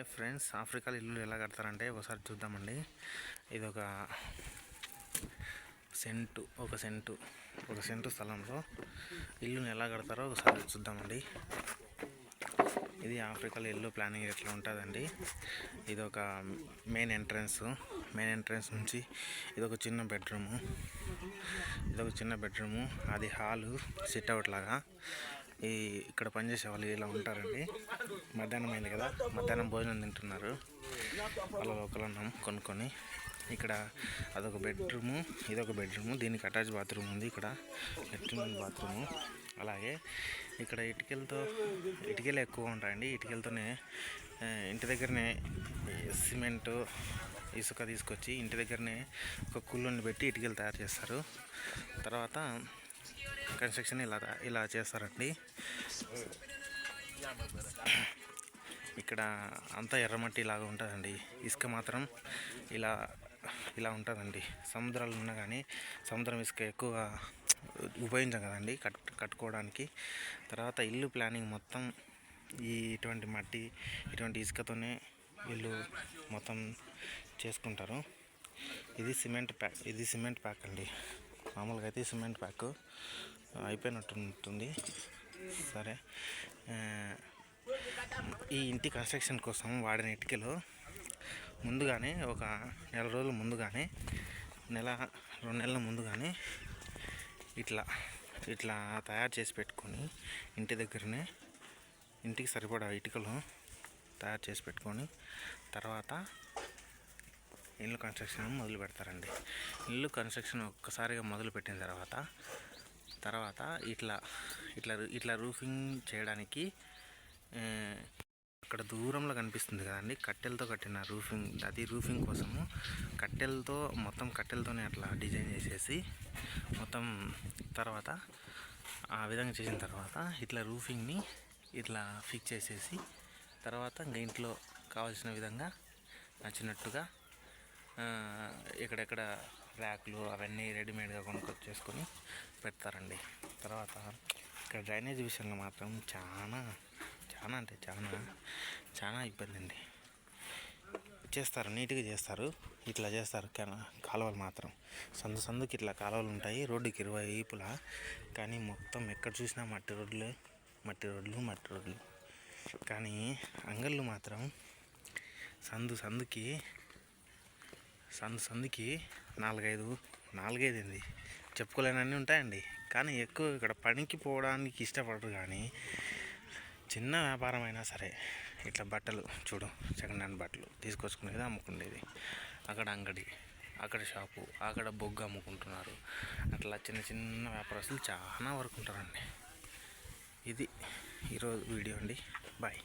Hi friends, ఆఫ్రికాలో ఇల్లు ఎలా కడతారంటే ఒకసారి చూద్దామండి. ఇది ఒక సెంటు స్థలంలో ఇల్లుని ఎలా కడతారో ఒకసారి చూద్దామండి. ఇది ఆఫ్రికాలో ఇల్లు ప్లానింగ్ ఎట్లా ఉంటుందండి. ఇది ఒక మెయిన్ ఎంట్రన్స్ నుంచి ఇది ఒక చిన్న బెడ్రూము, అది హాలు, సిట్అవుట్ లాగా. ఇక్కడ పనిచేసే వాళ్ళు ఇలా ఉంటారండి. మధ్యాహ్నం అయింది కదా, మధ్యాహ్నం భోజనం తింటున్నారు. వాళ్ళ ఒకళ్ళన్నాం కొనుక్కొని. ఇక్కడ అదొక బెడ్రూము, ఇదొక బెడ్రూము, దీనికి అటాచ్ బాత్రూమ్ ఉంది. ఇక్కడ లెట్రిన్ బాత్రూము. అలాగే ఇక్కడ ఇటుకలు ఎక్కువ ఉంటాయండి. ఇటుకలతోనే ఇంటి దగ్గరనే సిమెంటు, ఇసుక తీసుకొచ్చి ఇంటి దగ్గరనే ఒక కుళ్ళుని పెట్టి ఇటుకలు తయారు చేస్తారు. తర్వాత కన్స్ట్రక్షన్ ఇలా చేస్తారండి. ఇక్కడ అంతా ఎర్రమట్టి లాగా ఉంటుందండి. ఇసుక మాత్రం ఇలా ఉంటుందండి. సముద్రాలు ఉన్నా కానీ సముద్రం ఇసుక ఎక్కువ ఉపయోగించాం కదండి కట్టుకోవడానికి. తర్వాత ఇల్లు ప్లానింగ్ మొత్తం ఇటువంటి మట్టి, ఇటువంటి ఇసుకతోనే ఇల్లు మొత్తం చేసుకుంటారు. ఇది సిమెంట్ ప్యాక్ అండి. మామూలుగా అయితే సిమెంట్ ప్యాక్ అయిపోయినట్టు ఉంటుంది. సరే, ఈ ఇంటి కన్స్ట్రక్షన్ కోసం వాడిన ఇటుకలు ముందుగానే ఒక 2 రోజుల ముందుగానే, 2 నెలల ముందుగానే ఇట్లా తయారు చేసి పెట్టుకొని ఇంటి దగ్గరనే ఇంటికి సరిపడా ఇటుకలు తయారు చేసి పెట్టుకొని తర్వాత ఇల్లు కన్స్ట్రక్షన్ మొదలు పెడతారండి. ఇల్లు కన్స్ట్రక్షన్ ఒక్కసారిగా మొదలు పెట్టిన తర్వాత ఇట్లా రూఫింగ్ చేయడానికి అక్కడ దూరంలో కనిపిస్తుంది కదండి, కట్టెలతో కట్టిన రూఫింగ్. అది రూఫింగ్ కోసము కట్టెలతోనే అట్లా డిజైన్ చేసేసి మొత్తం తర్వాత ఆ విధంగా చేసిన తర్వాత ఇట్లా రూఫింగ్ని ఇట్లా ఫిక్స్ చేసేసి తర్వాత ఇంకా ఇంట్లో కావాల్సిన విధంగా నచ్చినట్టుగా ఎక్కడెక్కడ ర్యాక్లు అవన్నీ రెడీమేడ్గా కొనుక్కొచ్చేసుకొని పెడతారండి. తర్వాత ఇక్కడ డ్రైనేజ్ విషయంలో మాత్రం చాలా ఇబ్బంది అండి. చేస్తారు, నీట్గా చేస్తారు. ఇట్లా చేస్తారు. కాలువలు మాత్రం సందుకి ఇట్లా కాలువలు ఉంటాయి రోడ్డుకి ఇరువైపులా. కానీ మొత్తం ఎక్కడ చూసినా మట్టి రోడ్లు. కానీ అంగళ్ళు మాత్రం సందుకి 4-5 ఏంది చెప్పుకోలేనన్నీ ఉంటాయండి. కానీ ఎక్కువ ఇక్కడ పనికి పోవడానికి ఇష్టపడరు. కానీ చిన్న వ్యాపారం అయినా సరే ఇట్లా బట్టలు చూడు, సెకండ్ హ్యాండ్ బట్టలు తీసుకొచ్చుకునేది, అమ్ముకునేది. అక్కడ అంగడి, అక్కడ షాపు, అక్కడ బొగ్గు అమ్ముకుంటున్నారు. అట్లా చిన్న వ్యాపారస్తులు చాలా వరకు ఉంటారండి. ఇది ఈరోజు వీడియో అండి. బాయ్.